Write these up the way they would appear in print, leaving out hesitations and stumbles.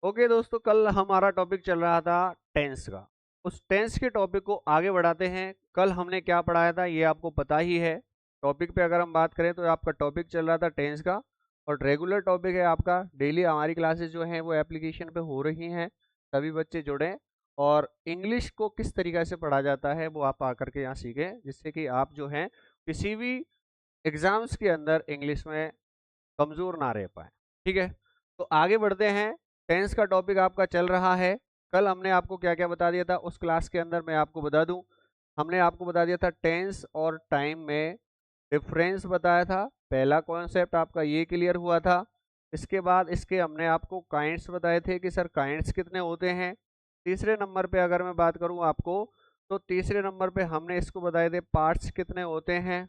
Okay दोस्तों, कल हमारा टॉपिक चल रहा था टेंस का। उस टेंस के टॉपिक को आगे बढ़ाते हैं। कल हमने क्या पढ़ाया था ये आपको पता ही है। टॉपिक पे अगर हम बात करें तो आपका टॉपिक चल रहा था टेंस का, और रेगुलर टॉपिक है आपका। डेली हमारी क्लासेस जो हैं वो एप्लीकेशन पे हो रही हैं। सभी बच्चे जुड़ें, और इंग्लिश को किस तरीके से पढ़ा जाता है वो आप आकर के यहाँ सीखें, जिससे कि आप जो हैं किसी भी एग्जाम्स के अंदर इंग्लिश में कमजोर ना रह पाए। ठीक है, तो आगे बढ़ते हैं। टेंस का टॉपिक आपका चल रहा है। कल हमने आपको क्या क्या बता दिया था उस क्लास के अंदर, मैं आपको बता दूं। हमने आपको बता दिया था टेंस और टाइम में डिफरेंस बताया था। पहला कॉन्सेप्ट आपका ये क्लियर हुआ था। इसके बाद इसके हमने आपको काइंड्स बताए थे कि सर काइंड्स कितने होते हैं। तीसरे नंबर पे अगर मैं बात करूं आपको, तो तीसरे नंबर पे हमने इसको बताए थे पार्ट्स कितने होते हैं।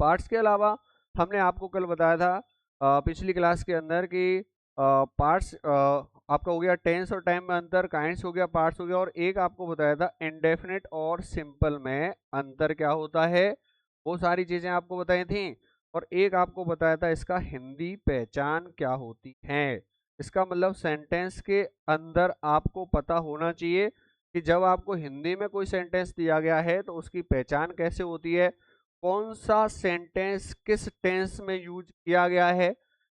पार्ट्स के अलावा हमने आपको कल बताया था पिछली क्लास के अंदर कि पार्ट्स आपका हो गया टेंस और टाइम में अंतर, काइंड्स हो गया, पार्ट्स हो गया, और एक आपको बताया था इंडेफिनिट और सिंपल में अंतर क्या होता है। वो सारी चीजें आपको बताई थी। और एक आपको बताया था इसका हिंदी पहचान क्या होती है। इसका मतलब सेंटेंस के अंदर आपको पता होना चाहिए कि जब आपको हिंदी में कोई सेंटेंस दिया गया है तो उसकी पहचान कैसे होती है, कौन सा सेंटेंस किस टेंस में यूज किया गया है।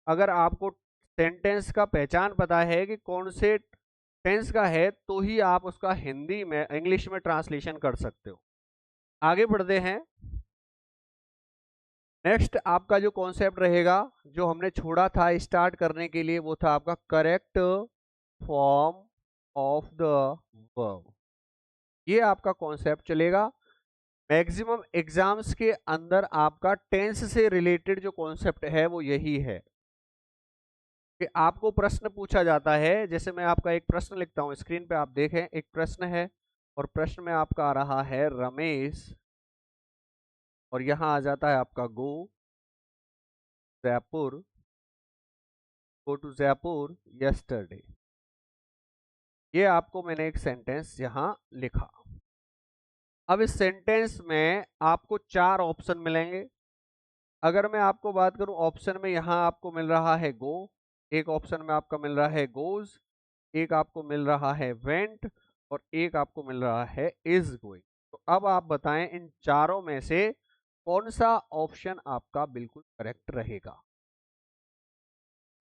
अगर आपको सेंटेंस का पहचान पता है कि कौन से टेंस का है, तो ही आप उसका हिंदी में इंग्लिश में ट्रांसलेशन कर सकते हो। आगे बढ़ते हैं। नेक्स्ट आपका जो कॉन्सेप्ट रहेगा, जो हमने छोड़ा था स्टार्ट करने के लिए, वो था आपका correct form of the verb. ये आपका कॉन्सेप्ट चलेगा। मैक्सिमम एग्जाम्स के अंदर आपका टेंस से रिलेटेड जो कॉन्सेप्ट है वो यही है कि आपको प्रश्न पूछा जाता है। जैसे मैं आपका एक प्रश्न लिखता हूं, स्क्रीन पे आप देखें, एक प्रश्न है और प्रश्न में आपका आ रहा है रमेश, और यहां आ जाता है आपका Jaipur go to Jaipur yesterday. ये आपको मैंने एक सेंटेंस यहां लिखा। अब इस सेंटेंस में आपको चार ऑप्शन मिलेंगे। अगर मैं आपको बात करूं ऑप्शन में, यहाँ आपको मिल रहा है गो, एक ऑप्शन में आपका मिल रहा है गोज, एक आपको मिल रहा है वेंट, और एक आपको मिल रहा है इज गोइंग। तो अब आप बताएं इन चारों में से कौन सा ऑप्शन आपका बिल्कुल करेक्ट रहेगा।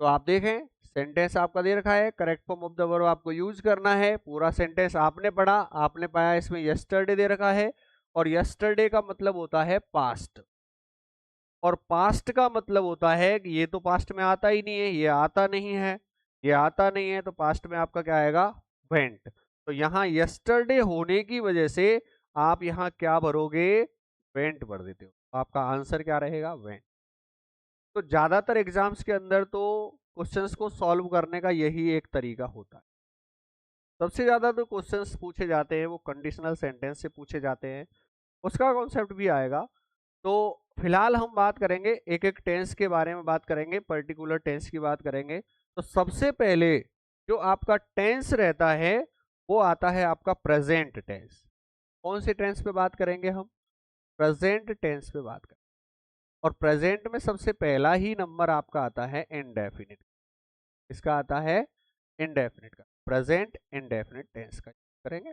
तो आप देखें, सेंटेंस आपका दे रखा है, correct form of the verb आपको यूज करना है। पूरा सेंटेंस आपने पढ़ा, आपने पाया इसमें यस्टरडे दे रखा है, और यस्टरडे का मतलब होता है पास्ट, और पास्ट का मतलब होता है कि ये तो पास्ट में आता ही नहीं है, ये आता नहीं है, ये आता नहीं है, तो पास्ट में आपका क्या आएगा, वेंट। तो यहाँ यस्टरडे होने की वजह से आप यहाँ क्या भरोगे, वेंट भर देते हो। तो आपका आंसर क्या रहेगा, वेंट। तो ज्यादातर एग्जाम्स के अंदर तो क्वेश्चंस को सॉल्व करने का यही एक तरीका होता है। सबसे ज्यादा तो क्वेश्चंस पूछे जाते हैं वो कंडीशनल सेंटेंस से पूछे जाते हैं, उसका कॉन्सेप्ट भी आएगा। तो फिलहाल हम बात करेंगे एक एक टेंस के बारे में, बात करेंगे पर्टिकुलर टेंस की बात करेंगे। तो सबसे पहले जो आपका टेंस रहता है वो आता है आपका प्रेजेंट टेंस। कौन से टेंस पे बात करेंगे हम, प्रेजेंट टेंस पे बात करें। और प्रेजेंट में सबसे पहला ही नंबर आपका आता है इंडेफिनिट। इसका आता है इंडेफिनिट का, प्रेजेंट इंडेफिनिट टेंस का करेंगे।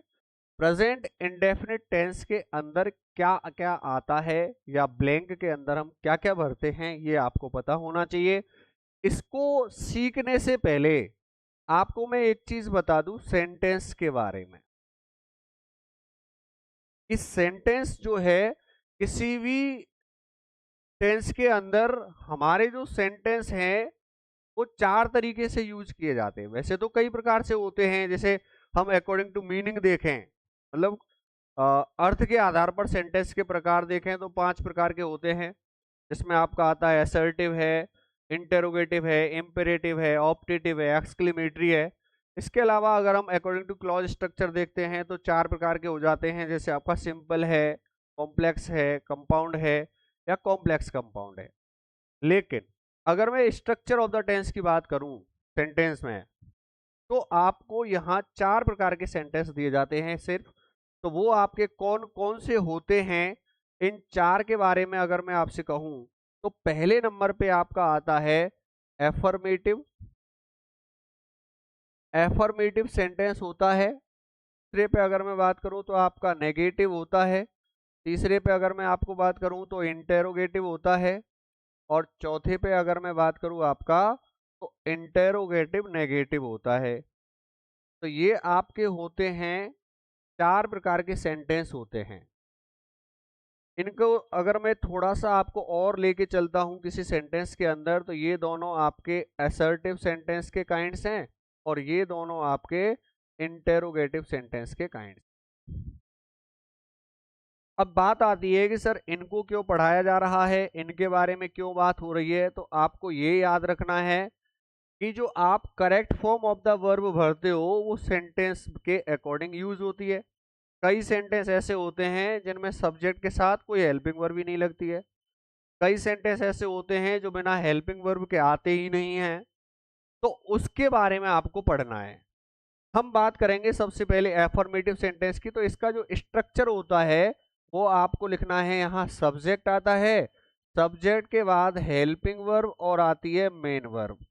प्रेजेंट इंडेफिनिट टेंस के अंदर क्या क्या आता है, या ब्लैंक के अंदर हम क्या क्या भरते हैं, ये आपको पता होना चाहिए। इसको सीखने से पहले आपको मैं एक चीज बता दूं सेंटेंस के बारे में। इस सेंटेंस जो है, किसी भी टेंस के अंदर हमारे जो सेंटेंस हैं वो चार तरीके से यूज किए जाते हैं। वैसे तो कई प्रकार से होते हैं, जैसे हम अकॉर्डिंग टू मीनिंग देखें, मतलब अ, अर्थ के आधार पर सेंटेंस के प्रकार देखें तो पांच प्रकार के होते हैं। जिसमें आपका आता है असर्टिव है, इंटेरोगेटिव है, इम्पेरेटिव है, ऑप्टेटिव है, एक्सक्लेमेटरी है। इसके अलावा अगर हम अकॉर्डिंग टू क्लॉज स्ट्रक्चर देखते हैं तो चार प्रकार के हो जाते हैं, जैसे आपका सिंपल है, कॉम्प्लेक्स है, कंपाउंड है, या कॉम्प्लेक्स कंपाउंड है। लेकिन अगर मैं स्ट्रक्चर ऑफ द टेंस की बात करूं सेंटेंस में, तो आपको यहाँ चार प्रकार के सेंटेंस दिए जाते हैं सिर्फ। तो वो आपके कौन कौन से होते हैं, इन चार के बारे में अगर मैं आपसे कहूं, तो पहले नंबर पे आपका आता है एफर्मेटिव, एफर्मेटिव सेंटेंस होता है, दूसरे पे अगर मैं बात करूं तो आपका नेगेटिव होता है, तीसरे पे अगर मैं आपको बात करूं तो इंटेरोगेटिव होता है, और चौथे पे अगर मैं बात करूं आपका तो इंटेरोगेटिव नेगेटिव होता है। तो ये आपके होते हैं 4 प्रकार के सेंटेंस होते हैं। इनको अगर मैं थोड़ा सा आपको और लेके चलता हूं किसी सेंटेंस के अंदर, तो ये दोनों आपके असर्टिव सेंटेंस के काइंड्स हैं और ये दोनों आपके इंटेरोगेटिव सेंटेंस के काइंड्स। अब बात आती है कि सर इनको क्यों पढ़ाया जा रहा है, इनके बारे में क्यों बात हो रही है। तो आपको ये याद रखना है कि जो आप correct form of the verb भरते हो वो सेंटेंस के अकॉर्डिंग यूज होती है। कई सेंटेंस ऐसे होते हैं जिनमें सब्जेक्ट के साथ कोई हेल्पिंग वर्ब ही नहीं लगती है। कई सेंटेंस ऐसे होते हैं जो बिना हेल्पिंग वर्ब के आते ही नहीं हैं। तो उसके बारे में आपको पढ़ना है। हम बात करेंगे सबसे पहले एफर्मेटिव सेंटेंस की। तो इसका जो स्ट्रक्चर होता है वो आपको लिखना है, यहाँ सब्जेक्ट आता है, सब्जेक्ट के बाद हेल्पिंग वर्ब और आती है मेन वर्ब।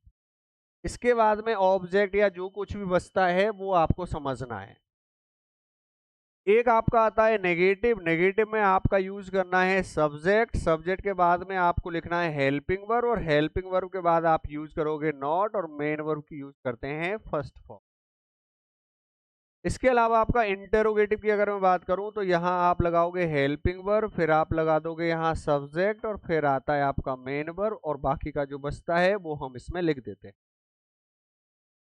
इसके बाद में ऑब्जेक्ट या जो कुछ भी बचता है वो आपको समझना है। एक आपका आता है नेगेटिव। नेगेटिव में आपका यूज करना है सब्जेक्ट, सब्जेक्ट के बाद में आपको लिखना है हेल्पिंग वर्ब, और हेल्पिंग वर्ब के बाद आप यूज करोगे नॉट, और मेन वर्ब की यूज करते हैं फर्स्ट फॉर्म। इसके अलावा आपका इंटेरोगेटिव की अगर मैं बात करूं तो यहाँ आप लगाओगे हेल्पिंग वर्ब, फिर आप लगा दोगे यहाँ सब्जेक्ट, और फिर आता है आपका मेन वर्ब, और बाकी का जो बचता है वो हम इसमें लिख देते हैं।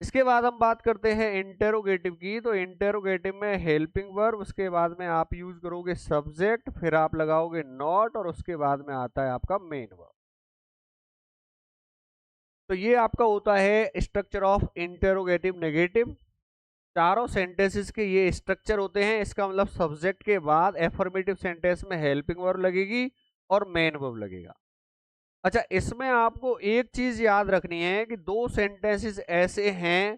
इसके बाद हम बात करते हैं इंटेरोगेटिव की। तो इंटेरोगेटिव में हेल्पिंग वर्ब, उसके बाद में आप यूज करोगे सब्जेक्ट, फिर आप लगाओगे नॉट, और उसके बाद में आता है आपका मेन वर्ब। तो ये आपका होता है स्ट्रक्चर ऑफ इंटेरोगेटिव नेगेटिव। चारों सेंटेंसेस के ये स्ट्रक्चर होते हैं। इसका मतलब सब्जेक्ट के बाद एफर्मेटिव सेंटेंस में हेल्पिंग वर्ब लगेगी और मेन वर्ब लगेगा। अच्छा, इसमें आपको एक चीज याद रखनी है कि दो सेंटेंसेस ऐसे हैं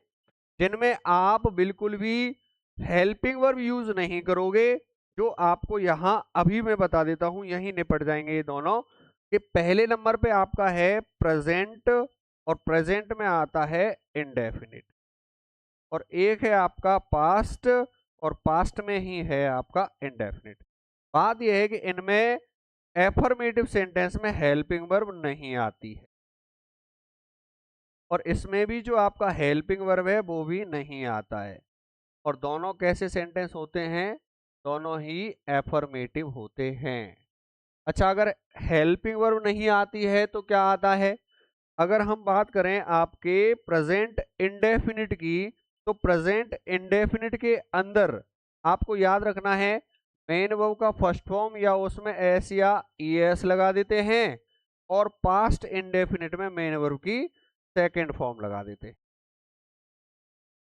जिनमें आप बिल्कुल भी हेल्पिंग वर्ब यूज नहीं करोगे, जो आपको यहां अभी मैं बता देता हूं, यहीं निपट जाएंगे ये दोनों। कि पहले नंबर पे आपका है प्रेजेंट, और प्रेजेंट में आता है इंडेफिनिट, और एक है आपका पास्ट, और पास्ट में ही है आपका इंडेफिनिट। बात यह है कि इनमें एफर्मेटिव सेंटेंस में हेल्पिंग वर्ब नहीं आती है, और इसमें भी जो आपका हेल्पिंग वर्ब है वो भी नहीं आता है। और दोनों कैसे सेंटेंस होते हैं? दोनों ही एफर्मेटिव होते हैं। अच्छा, अगर हेल्पिंग वर्ब नहीं आती है तो क्या आता है? अगर हम बात करें आपके प्रेजेंट इंडेफिनिट की, तो प्रेजेंट इंडेफिनिट के अंदर आपको याद रखना है मेन वर्ब का फर्स्ट फॉर्म या उसमें एस या ईएस लगा देते हैं, और पास्ट इंडेफिनिट में मेन वर्ब की सेकंड फॉर्म लगा देते हैं।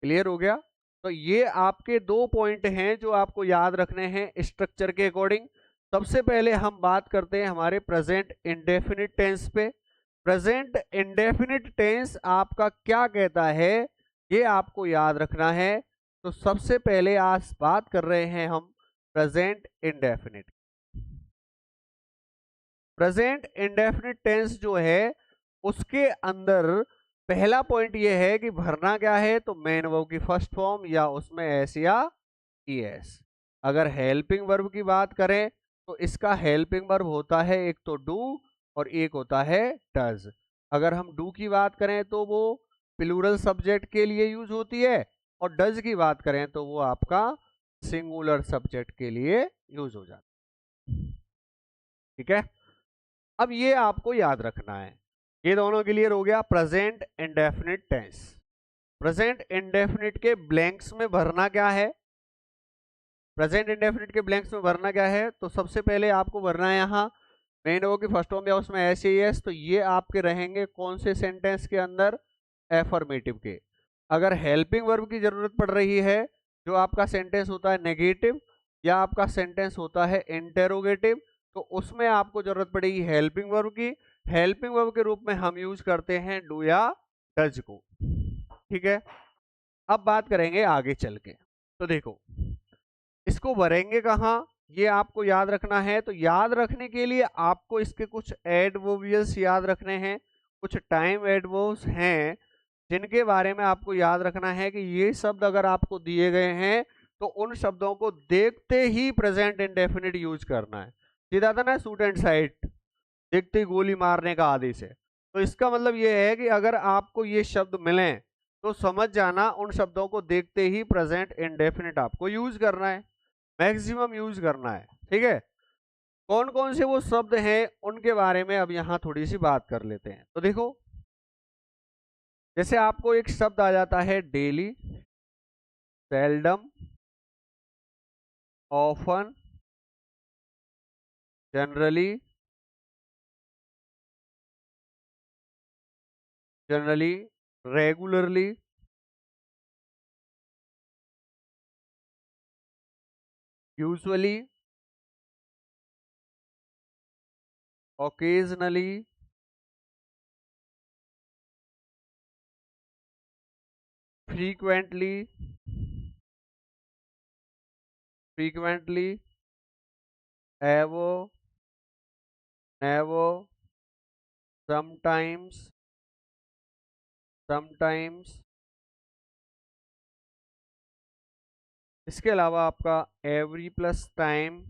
क्लियर हो गया? तो ये आपके दो पॉइंट हैं जो आपको याद रखने हैं स्ट्रक्चर के अकॉर्डिंग। सबसे पहले हम बात करते हैं हमारे प्रेजेंट इंडेफिनिट टेंस पे। प्रेजेंट इंडेफिनिट टेंस आपका क्या कहता है, ये आपको याद रखना है। तो सबसे पहले आज बात कर रहे हैं हम present indefinite. Present indefinite tense जो है उसके अंदर पहला पॉइंट ये है कि भरना क्या है, तो मेन वर्ब की फर्स्ट फॉर्म या उसमें एस या ईएस। अगर हेल्पिंग वर्ब की बात करें तो इसका हेल्पिंग वर्ब होता है एक तो डू और एक होता है डज। अगर हम डू की बात करें तो वो प्लूरल सब्जेक्ट के लिए यूज होती है, और डज की बात करें तो वो आपका सिंगुलर सब्जेक्ट के लिए यूज हो जाता है। ठीक है, अब ये आपको याद रखना है। ये दोनों क्लियर हो गया। Present indefinite tense. Present indefinite के ब्लैंक्स में भरना क्या है? प्रेजेंट इंडेफिनिट के ब्लैंक्स में भरना क्या है? तो सबसे पहले आपको भरना है यहाँ मेन वर्ब की फर्स्ट फॉर्म या उसमें एस एस। तो ये आपके रहेंगे कौन से सेंटेंस के अंदर? एफर्मेटिव के। अगर हेल्पिंग वर्ब की जरूरत पड़ रही है, जो आपका सेंटेंस होता है नेगेटिव या आपका सेंटेंस होता है इंटेरोगेटिव, तो उसमें आपको जरूरत पड़ेगी हेल्पिंग वर्ब की। हेल्पिंग वर्ब के रूप में हम यूज करते हैं डू या डज को। ठीक है, अब बात करेंगे आगे चल के। तो देखो, इसको भरेंगे कहाँ, ये आपको याद रखना है। तो याद रखने के लिए आपको इसके कुछ एडवर्बियल्स याद रखने हैं, कुछ टाइम एडवर्ब्स हैं जिनके बारे में आपको याद रखना है कि ये शब्द अगर आपको दिए गए हैं तो उन शब्दों को देखते ही प्रेजेंट इंडेफिनिट यूज करना है। सीधा था ना, शूट एंड साइट, देखते ही गोली मारने का आदेश है। तो इसका मतलब ये है कि अगर आपको ये शब्द मिले तो समझ जाना उन शब्दों को देखते ही प्रेजेंट इंडेफिनिट आपको यूज करना है, मैक्सिमम यूज करना है। ठीक है, कौन कौन से वो शब्द हैं उनके बारे में अब यहाँ थोड़ी सी बात कर लेते हैं। तो देखो, जैसे आपको एक शब्द आ जाता है daily, seldom, often, generally, regularly, usually, occasionally, frequently, ever, never, sometimes, इसके अलावा आपका एवरी प्लस टाइम,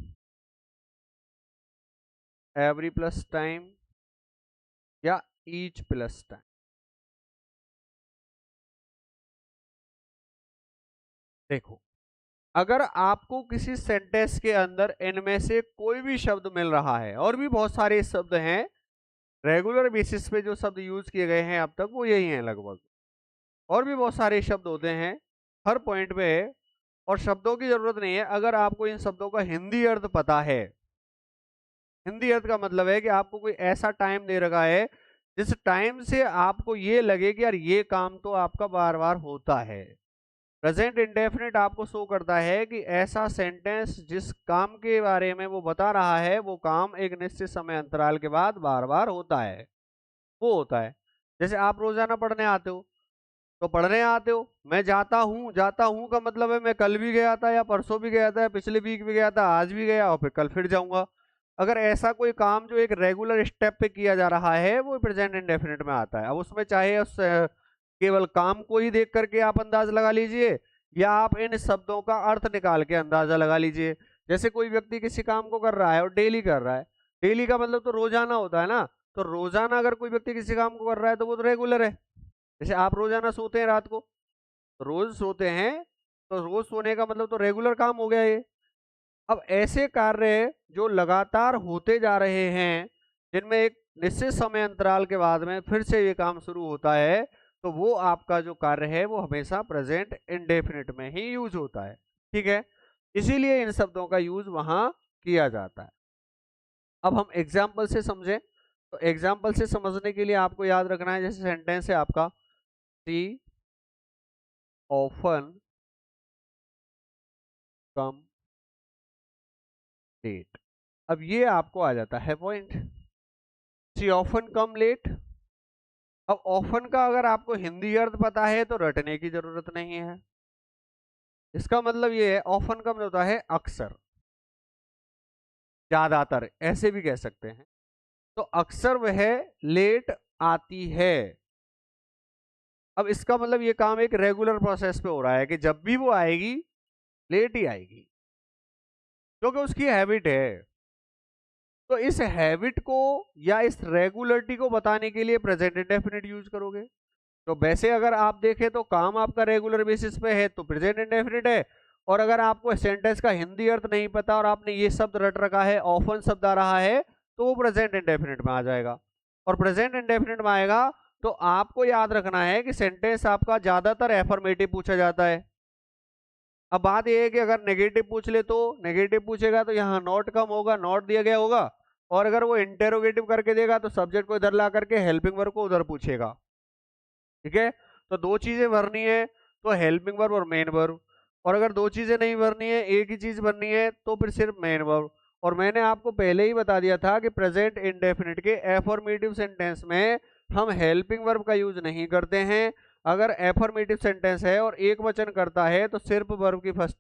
या ईच प्लस टाइम। देखो, अगर आपको किसी सेंटेंस के अंदर इनमें से कोई भी शब्द मिल रहा है, और भी बहुत सारे शब्द हैं, रेगुलर बेसिस पे जो शब्द यूज किए गए हैं अब तक वो यही हैं लगभग, और भी बहुत सारे शब्द होते हैं हर पॉइंट पे, और शब्दों की जरूरत नहीं है। अगर आपको इन शब्दों का हिंदी अर्थ पता है, हिंदी अर्थ का मतलब है कि आपको कोई ऐसा टाइम दे रखा है जिस टाइम से आपको ये लगे कि यार ये काम तो आपका बार बार होता है। प्रेजेंट इंडेफिनिट आपको शो करता है कि ऐसा सेंटेंस जिस काम के बारे में वो बता रहा है वो काम एक निश्चित समय अंतराल के बाद बार बार होता है, वो होता है। जैसे आप रोजाना पढ़ने आते हो, तो पढ़ने आते हो, मैं जाता हूँ का मतलब है मैं कल भी गया था, या परसों भी गया था, या पिछले वीक भी गया था, आज भी गया और फिर कल फिर जाऊंगा। अगर ऐसा कोई काम जो एक रेगुलर स्टेप पे किया जा रहा है वो प्रेजेंट इंडेफिनिट में आता है। अब उसमें चाहे उस केवल काम को ही देख करके आप अंदाज लगा लीजिए, या आप इन शब्दों का अर्थ निकाल के अंदाजा लगा लीजिए। जैसे कोई व्यक्ति किसी काम को कर रहा है और डेली कर रहा है, डेली का मतलब तो रोजाना होता है ना, तो रोजाना अगर कोई व्यक्ति किसी काम को कर रहा है तो वो तो रेगुलर है। जैसे आप रोजाना सोते हैं रात को, तो रोज सोते हैं, तो रोज सोने का मतलब तो रेगुलर काम हो गया ये। अब ऐसे कार्य जो लगातार होते जा रहे हैं, जिनमें एक निश्चित समय अंतराल के बाद में फिर से ये काम शुरू होता है, तो वो आपका जो कार्य है वो हमेशा प्रेजेंट इंडेफिनिट में ही यूज होता है। ठीक है, इसीलिए इन शब्दों का यूज वहां किया जाता है। अब हम एग्जाम्पल से समझें, तो एग्जाम्पल से समझने के लिए आपको याद रखना है, जैसे सेंटेंस है आपका, सी ऑफन कम लेट। अब ये आपको आ जाता है पॉइंट, सी ऑफन कम लेट। अब ऑफन का अगर आपको हिंदी अर्थ पता है तो रटने की जरूरत नहीं है। इसका मतलब ये है, ऑफन का मतलब होता है अक्सर, ज्यादातर, ऐसे भी कह सकते हैं। तो अक्सर वह लेट आती है। अब इसका मतलब ये काम एक रेगुलर प्रोसेस पे हो रहा है कि जब भी वो आएगी लेट ही आएगी, क्योंकि उसकी हैबिट है। तो इस हैबिट को या इस रेगुलरिटी को बताने के लिए प्रेजेंट इंडेफिनिट यूज करोगे। तो वैसे अगर आप देखें तो काम आपका रेगुलर बेसिस पे है तो प्रेजेंट इंडेफिनिट है, और अगर आपको सेंटेंस का हिंदी अर्थ नहीं पता और आपने ये शब्द रट रखा है, ऑफन शब्द आ रहा है, तो वो प्रेजेंट इंडेफिनिट में आ जाएगा। और प्रेजेंट इंडेफिनिट में आएगा तो आपको याद रखना है कि सेंटेंस आपका ज्यादातर एफर्मेटिव पूछा जाता है। अब बात यह है कि अगर नेगेटिव पूछ ले तो नेगेटिव पूछेगा तो यहाँ नॉट कम होगा, नॉट दिया गया होगा, और अगर वो इंटेरोगेटिव करके देगा तो सब्जेक्ट को इधर ला करके हेल्पिंग वर्ब को उधर पूछेगा। ठीक है, तो दो चीजें भरनी है, तो हेल्पिंग वर्ब और मेन वर्ब। और अगर दो चीजें नहीं भरनी है, एक ही चीज भरनी है, तो फिर सिर्फ मेन वर्ब। और मैंने आपको पहले ही बता दिया था कि प्रेजेंट इंडेफिनिट के एफर्मेटिव सेंटेंस में हम हेल्पिंग वर्ब का यूज नहीं करते हैं। अगर एफर्मेटिव सेंटेंस है और एक वचन करता है तो सिर्फ वर्ब की फर्स्ट,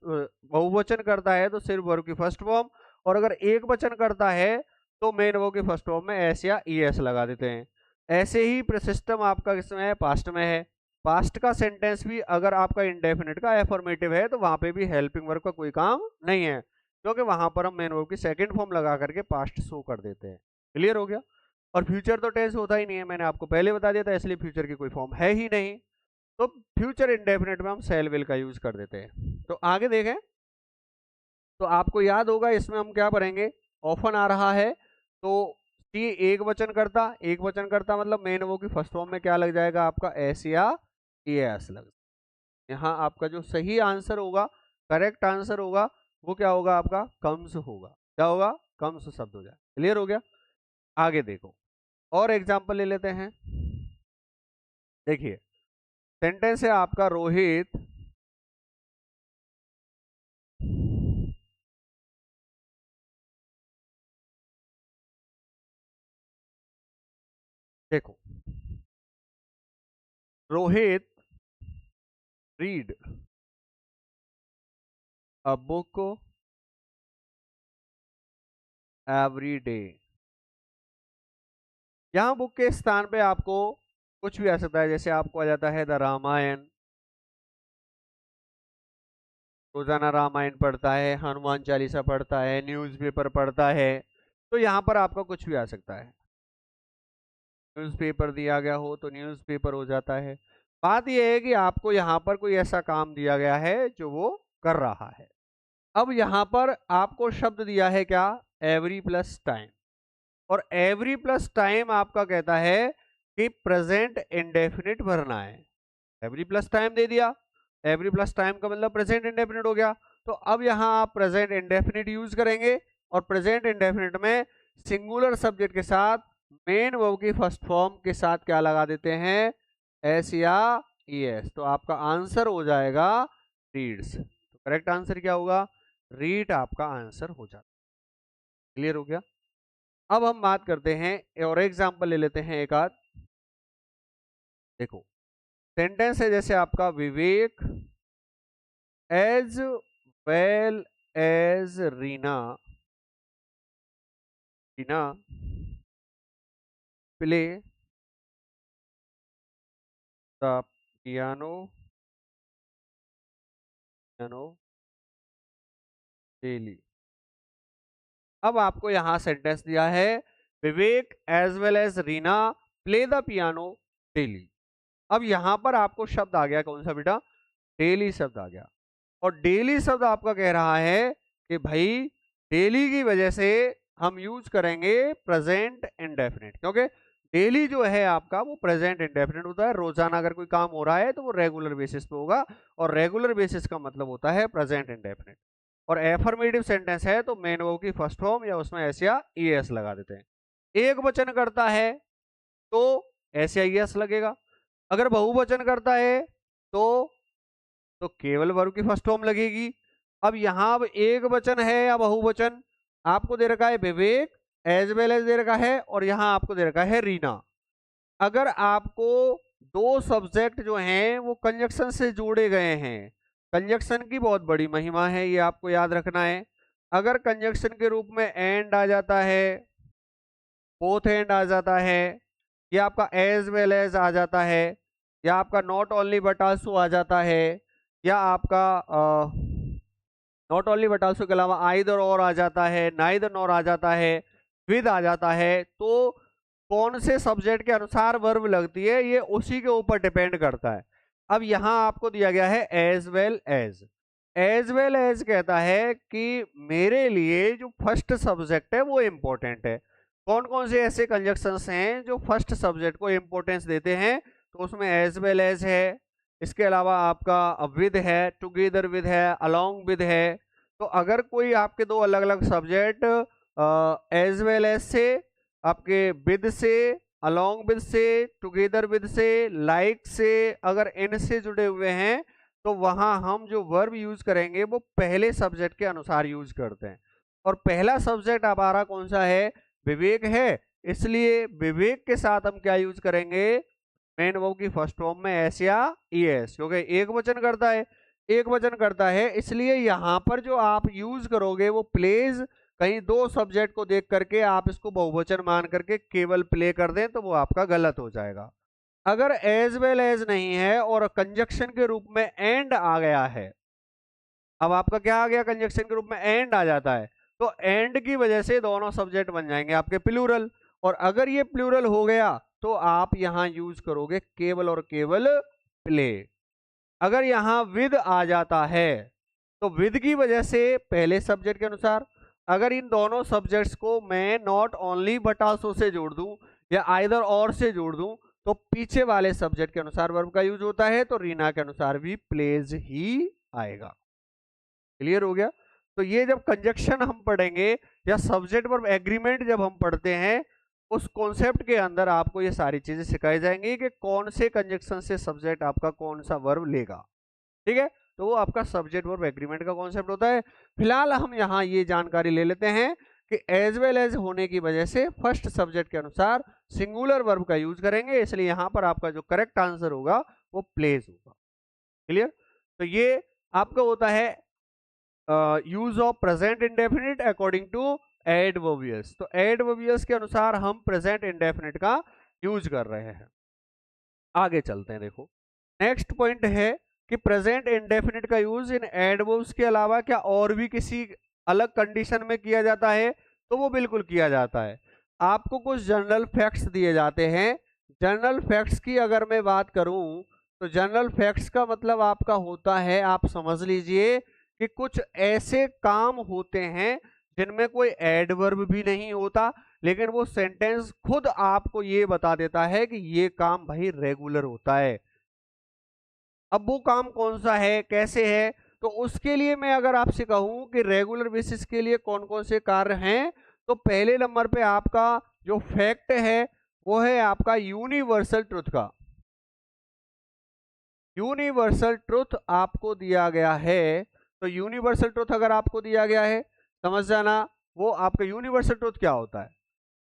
बहुवचन करता है तो सिर्फ वर्ब की फर्स्ट फॉर्म, और अगर एक वचन करता है तो मेन वर्ब की फर्स्ट फॉर्म में एस या ई एस लगा देते हैं। ऐसे ही सिस्टम आपका किसमें है, पास्ट में है। पास्ट का सेंटेंस भी अगर आपका इंडेफिनिट का एफर्मेटिव है तो वहां पे भी हेल्पिंग वर्ब का कोई काम नहीं है, क्योंकि वहां पर हम मेन वर्ब की सेकंड फॉर्म लगा करके पास्ट शो कर देते हैं। क्लियर हो गया। और फ्यूचर तो टेंस होता ही नहीं है, मैंने आपको पहले बता दिया था, इसलिए फ्यूचर की कोई फॉर्म है ही नहीं। तो फ्यूचर इंडेफिनिट में हम शैल विल का यूज कर देते हैं। तो आगे देखें, तो आपको याद होगा इसमें हम क्या करेंगे, ऑफन आ रहा है तो सी एक वचन करता मतलब मेन वो की फर्स्ट फॉर्म में क्या लग जाएगा आपका एस या एस लग। यहाँ आपका जो सही आंसर होगा, करेक्ट आंसर होगा, वो क्या होगा आपका कम्स होगा। क्या होगा, कम्स शब्द हो जाए। क्लियर हो गया। आगे देखो और एग्जाम्पल ले लेते हैं। देखिए सेंटेंस है आपका रोहित देखो Rohit read a book every day. यहां बुक के स्थान पे आपको कुछ भी आ सकता है, जैसे आपको आ जाता है द रामायण, रोजाना रामायण पढ़ता है, हनुमान चालीसा पढ़ता है, न्यूज़पेपर पढ़ता है। तो यहाँ पर आपका कुछ भी आ सकता है। न्यूज़पेपर दिया गया हो तो न्यूज़पेपर हो जाता है। बात यह है कि आपको यहाँ पर कोई ऐसा काम दिया गया है जो वो कर रहा है। अब यहाँ पर आपको शब्द दिया है क्या, एवरी प्लस टाइम। और एवरी प्लस टाइम आपका कहता है कि प्रेजेंट इंडेफिनिट भरना है। एवरी प्लस टाइम दे दिया, एवरी प्लस टाइम का मतलब प्रेजेंट इंडेफिनिट हो गया। तो अब यहाँ आप प्रेजेंट इंडेफिनिट यूज करेंगे और प्रेजेंट इंडेफिनिट में सिंगुलर सब्जेक्ट के साथ मेन वर्ब की फर्स्ट फॉर्म के साथ क्या लगा देते हैं, एस या ईएस। तो आपका आंसर हो जाएगा रीड्स। तो करेक्ट आंसर क्या होगा, रीड आपका आंसर हो जाता। क्लियर हो गया। अब हम बात करते हैं और एग्जाम्पल ले लेते हैं एक आध। देखो सेंटेंस है जैसे आपका Vivek as well as Reena play the piano daily. अब आपको यहां सेंटेंस दिया है Vivek as well as Reena play the piano daily. अब यहां पर आपको शब्द आ गया कौन सा बेटा, डेली शब्द आ गया। और डेली शब्द आपका कह रहा है कि भाई डेली की वजह से हम यूज करेंगे प्रेजेंट इंडेफिनिट, क्योंकि डेली जो है आपका वो प्रेजेंट इंडेफिनिट होता है। रोजाना अगर कोई काम हो रहा है तो वो रेगुलर बेसिस पे होगा, और रेगुलर बेसिस का मतलब होता है प्रेजेंट इंडेफिनिट। और एफर्मेटिव सेंटेंस है तो मेन वर्ब की फर्स्ट फॉर्म या उसमें एस या ईएस लगा देते हैं। एक वचन करता है तो एस या ईएस लगेगा। अगर बहुवचन करता है तो केवल वर्ब की फर्स्ट फॉर्म लगेगी। अब यहां अब एक वचन है या बहुवचन, आपको दे रखा है Vivek as well as they रखा है, और यहां आपको दे रखा है रीना। अगर आपको दो सब्जेक्ट जो हैं वो कंजक्शन से जोड़े गए हैं, कंजक्शन की बहुत बड़ी महिमा है, ये आपको याद रखना है। अगर कंजक्शन के रूप में एंड आ जाता है, बोथ एंड आ जाता है, या आपका एज वेल एज आ जाता है, या आपका नॉट ओनली बट आल्सो आ जाता है, या आपका नॉट ओनली बट आल्सो के अलावा आइदर और आ जाता है, नाइदर नॉर आ जाता है, विद आ जाता है, तो कौन से सब्जेक्ट के अनुसार वर्ब लगती है ये उसी के ऊपर डिपेंड करता है। अब यहां आपको दिया गया है as well as. As well as कहता है कि मेरे लिए जो फर्स्ट सब्जेक्ट है वो इंपॉर्टेंट है। कौन कौन से ऐसे कंजक्शंस हैं जो फर्स्ट सब्जेक्ट को इंपॉर्टेंस देते हैं, तो उसमें एज वेल एज है। इसके अलावा आपका विद है, टुगेदर विद है, अलोंग विद है। तो अगर कोई आपके दो अलग अलग सब्जेक्ट एज वेल एज से, आपके विद से, अलोंग विद से, टुगेदर विद से, लाइक से, अगर इन से जुड़े हुए हैं, तो वहां हम जो वर्ब यूज करेंगे वो पहले सब्जेक्ट के अनुसार यूज करते हैं। और पहला सब्जेक्ट हमारा कौन सा है, विवेक है, इसलिए विवेक के साथ हम क्या यूज करेंगे, मेन वर्ब की फर्स्ट फॉर्म में एस या ईएस, क्योंकि एक वचन करता है, एक वचन करता है, इसलिए यहां पर जो आप यूज करोगे वो प्लेज कहीं दो सब्जेक्ट को देख करके आप इसको बहुवचन मान करके केवल प्ले कर दें तो वो आपका गलत हो जाएगा। अगर एज वेल एज नहीं है और कंजक्शन के रूप में एंड आ गया है, अब आपका क्या आ गया, कंजक्शन के रूप में एंड आ जाता है, तो एंड की वजह से दोनों सब्जेक्ट बन जाएंगे आपके प्लूरल। और अगर ये प्लूरल हो गया तो आप यहां यूज करोगे केवल और केवल प्ले। अगर यहां विद आ जाता है तो विद की वजह से पहले सब्जेक्ट के अनुसार, अगर इन दोनों सब्जेक्ट्स को मैं नॉट ओनली बटा सो से जोड़ दूं या आइदर और से जोड़ दूं तो पीछे वाले सब्जेक्ट के अनुसार वर्ब का यूज होता है, तो रीना के अनुसार भी प्लेज ही आएगा। क्लियर हो गया? तो ये जब कंजक्शन हम पढ़ेंगे या सब्जेक्ट वर्ब एग्रीमेंट जब हम पढ़ते हैं, उस कॉन्सेप्ट के अंदर आपको ये सारी चीजें सिखाई जाएंगी कि कौन से कंजक्शन से सब्जेक्ट आपका कौन सा वर्ब लेगा। ठीक है, तो वो आपका सब्जेक्ट वर्ब एग्रीमेंट का कॉन्सेप्ट होता है। फिलहाल हम यहाँ ये जानकारी ले लेते हैं कि एज वेल एज होने की वजह से फर्स्ट सब्जेक्ट के अनुसार सिंगुलर वर्ब का यूज करेंगे, इसलिए यहाँ पर आपका जो करेक्ट आंसर होगा वो प्लेस होगा। क्लियर? तो ये आपका होता है use of present indefinite according to adverbials. तो एडवर्बियस के अनुसार हम प्रेजेंट इंडेफिनिट का यूज कर रहे हैं। आगे चलते हैं, देखो नेक्स्ट पॉइंट है कि प्रेजेंट इंडेफिनिट का यूज इन एडवर्ब्स के अलावा क्या और भी किसी अलग कंडीशन में किया जाता है? तो वो बिल्कुल किया जाता है। आपको कुछ जनरल फैक्ट्स दिए जाते हैं। जनरल फैक्ट्स की अगर मैं बात करूं तो जनरल फैक्ट्स का मतलब आपका होता है, आप समझ लीजिए कि कुछ ऐसे काम होते हैं जिनमें कोई एडवर्ब भी नहीं होता, लेकिन वो सेंटेंस खुद आपको ये बता देता है कि ये काम भाई रेगुलर होता है। अब वो काम कौन सा है, कैसे है? तो उसके लिए मैं अगर आपसे कहूं कि रेगुलर बेसिस के लिए कौन कौन से कार्य हैं, तो पहले नंबर पे आपका जो फैक्ट है वो है आपका यूनिवर्सल ट्रुथ का। यूनिवर्सल ट्रुथ आपको दिया गया है, तो यूनिवर्सल ट्रुथ अगर आपको दिया गया है, समझ जाना वो आपका यूनिवर्सल ट्रुथ क्या होता है।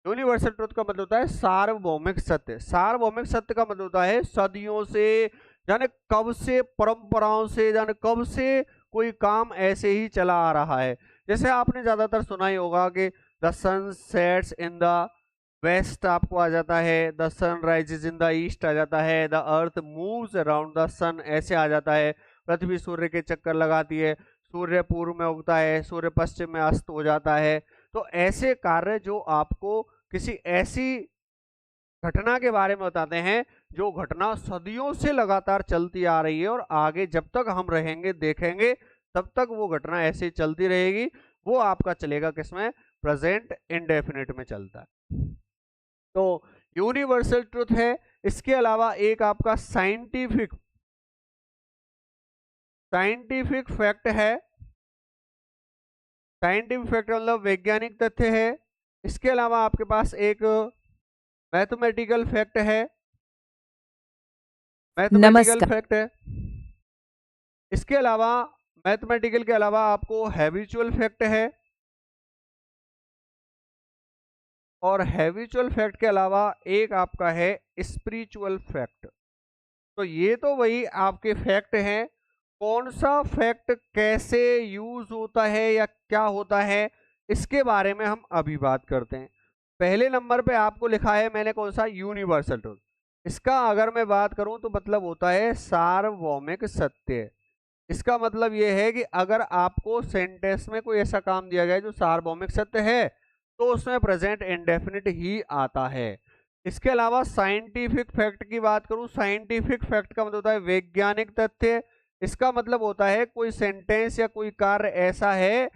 यूनिवर्सल ट्रुथ का मतलब होता है सार्वभौमिक सत्य। सार्वभौमिक सत्य का मतलब होता है सदियों से, जाने कब से, परंपराओं से, जाने कब से कोई काम ऐसे ही चला आ रहा है। जैसे आपने ज्यादातर सुना ही होगा कि the sun sets in the west आपको आ जाता है, the sun rises in the east आ जाता है, the earth moves around the sun ऐसे आ जाता है, पृथ्वी सूर्य के चक्कर लगाती है, सूर्य पूर्व में उगता है, सूर्य पश्चिम में अस्त हो जाता है। तो ऐसे कार्य जो आपको किसी ऐसी घटना के बारे में बताते हैं जो घटना सदियों से लगातार चलती आ रही है और आगे जब तक हम रहेंगे देखेंगे तब तक वो घटना ऐसे चलती रहेगी, वो आपका चलेगा किसमें? प्रेजेंट इंडेफिनिट में चलता है। तो यूनिवर्सल ट्रुथ है। इसके अलावा एक आपका साइंटिफिक फैक्ट है। साइंटिफिक फैक्ट मतलब वैज्ञानिक तथ्य है। इसके अलावा आपके पास एक मैथमेटिकल फैक्ट है। मैथमेटिकल फैक्ट है। इसके अलावा मैथमेटिकल के अलावा आपको हैबिचुअल फैक्ट है, और हैबिचुअल फैक्ट के अलावा एक आपका है स्पिरिचुअल फैक्ट। तो ये तो वही आपके फैक्ट हैं। कौन सा फैक्ट कैसे यूज होता है या क्या होता है, इसके बारे में हम अभी बात करते हैं। पहले नंबर पे आपको लिखा है मैंने कौन सा? Universal truth. इसका अगर मैं बात करूं तो मतलब होता है सार्वभौमिक सत्य। इसका मतलब यह है कि अगर आपको सेंटेंस में कोई ऐसा काम दिया गया जो सार्वभौमिक सत्य है तो उसमें प्रेजेंट इंडेफिनिट ही आता है। इसके अलावा साइंटिफिक फैक्ट की बात करूं, साइंटिफिक फैक्ट का मतलब होता है वैज्ञानिक तथ्य। इसका मतलब होता है कोई सेंटेंस या कोई कार्य ऐसा है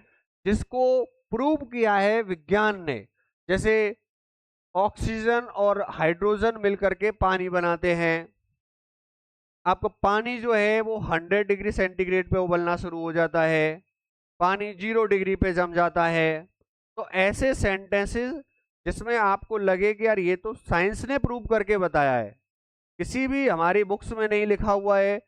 जिसको प्रूव किया है विज्ञान ने। जैसे ऑक्सीजन और हाइड्रोजन मिलकर के पानी बनाते हैं। आपका पानी जो है वो 100 डिग्री सेंटीग्रेड पे उबलना शुरू हो जाता है, पानी 0 डिग्री पे जम जाता है। तो ऐसे सेंटेंसेस जिसमें आपको लगे कि यार ये तो साइंस ने प्रूव करके बताया है, किसी भी हमारी बुक्स में नहीं लिखा हुआ है,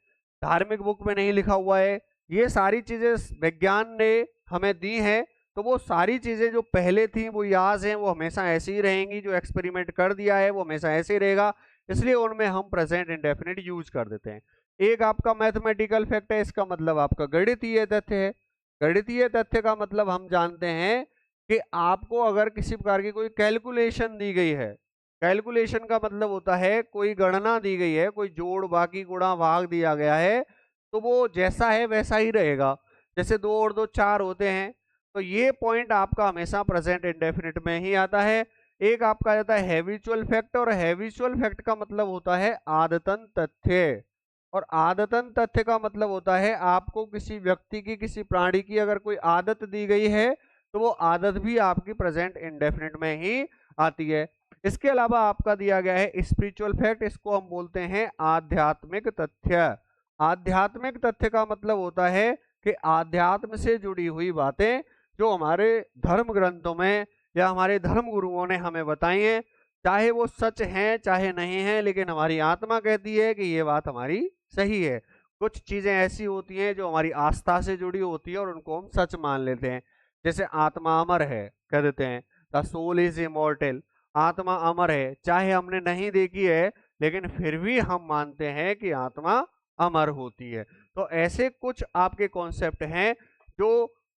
धार्मिक बुक में नहीं लिखा हुआ है, ये सारी चीजें विज्ञान ने हमें दी हैं, तो वो सारी चीजें जो पहले थी वो आज हैं, वो हमेशा ऐसी ही रहेंगी। जो एक्सपेरिमेंट कर दिया है वो हमेशा ऐसे ही रहेगा, इसलिए उनमें हम प्रेजेंट इंडेफिनिट यूज कर देते हैं। एक आपका मैथमेटिकल फैक्ट है, इसका मतलब आपका गणितीय तथ्य है। गणितीय तथ्य का मतलब हम जानते हैं कि आपको अगर किसी प्रकार की कोई कैलकुलेशन दी गई है, कैलकुलेशन का मतलब होता है कोई गणना दी गई है, कोई जोड़ बाकी गुणा भाग दिया गया है, तो वो जैसा है वैसा ही रहेगा। जैसे 2 और 2 4 होते हैं, तो ये पॉइंट आपका हमेशा प्रेजेंट इंडेफिनिट में ही आता है। एक आपका आता है हैबिचुअल फैक्ट, और हैबिचुअल फैक्ट का मतलब होता है आदतन तथ्य। और आदतन तथ्य का मतलब होता है आपको किसी व्यक्ति की, किसी प्राणी की अगर कोई आदत दी गई है, तो वो आदत भी आपकी प्रेजेंट इंडेफिनिट में ही आती है। इसके अलावा आपका दिया गया है स्पिरिचुअल फैक्ट, इसको हम बोलते हैं आध्यात्मिक तथ्य। आध्यात्मिक तथ्य का मतलब होता है कि आध्यात्म से जुड़ी हुई बातें जो हमारे धर्म ग्रंथों में या हमारे धर्म गुरुओं ने हमें बताई हैं, चाहे वो सच हैं चाहे नहीं है, लेकिन हमारी आत्मा कहती है कि ये बात हमारी सही है। कुछ चीजें ऐसी होती हैं जो हमारी आस्था से जुड़ी होती है और उनको हम सच मान लेते हैं। जैसे आत्मा अमर है, कह देते हैं द सोल इज इमॉर्टल, आत्मा अमर है, चाहे हमने नहीं देखी है लेकिन फिर भी हम मानते हैं कि आत्मा अमर होती है। तो ऐसे कुछ आपके कॉन्सेप्ट हैं जो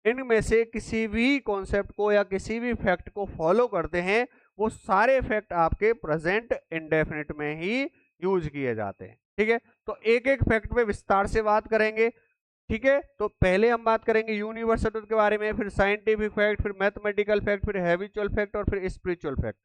इनमें से किसी भी कॉन्सेप्ट को या किसी भी फैक्ट को फॉलो करते हैं, वो सारे फैक्ट आपके प्रेजेंट इंडेफिनिट में ही यूज किए जाते हैं। ठीक है, तो एक एक फैक्ट पे विस्तार से बात करेंगे। ठीक है, तो पहले हम बात करेंगे यूनिवर्सल ट्रुथ के बारे में, फिर साइंटिफिक फैक्ट, फिर मैथमेटिकल फैक्ट, फिर हैबिचुअल फैक्ट और फिर स्पिरिचुअल फैक्ट।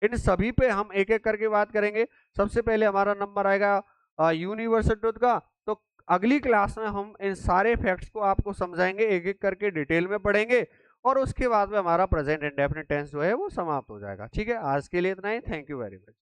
इन सभी पे हम एक एक करके बात करेंगे। सबसे पहले हमारा नंबर आएगा यूनिवर्सल ट्रुथ का। तो अगली क्लास में हम इन सारे फैक्ट्स को आपको समझाएंगे, एक एक करके डिटेल में पढ़ेंगे, और उसके बाद में हमारा प्रेजेंट इंडेफिनिट टेंस जो है वो समाप्त हो जाएगा। ठीक है, आज के लिए इतना ही। Thank you very much.